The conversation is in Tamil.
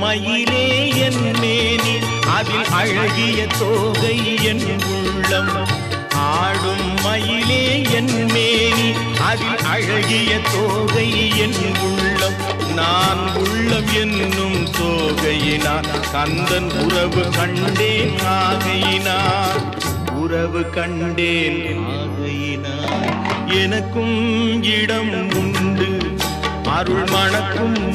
மயிலே என் மேனி அதில் அழகிய தோகை என் உள்ளம். ஆடும் மயிலே என் மேனி அதில் அழகிய தோகை என் உள்ளம். நான் உள்ளம் என்னும் தோகையினான் கந்தன் உறவு கண்டேன் ஆகையினான். உறவு கண்டேன் ஆகையினான். எனக்கும் இடம் உண்டு அருள் மணக்கும்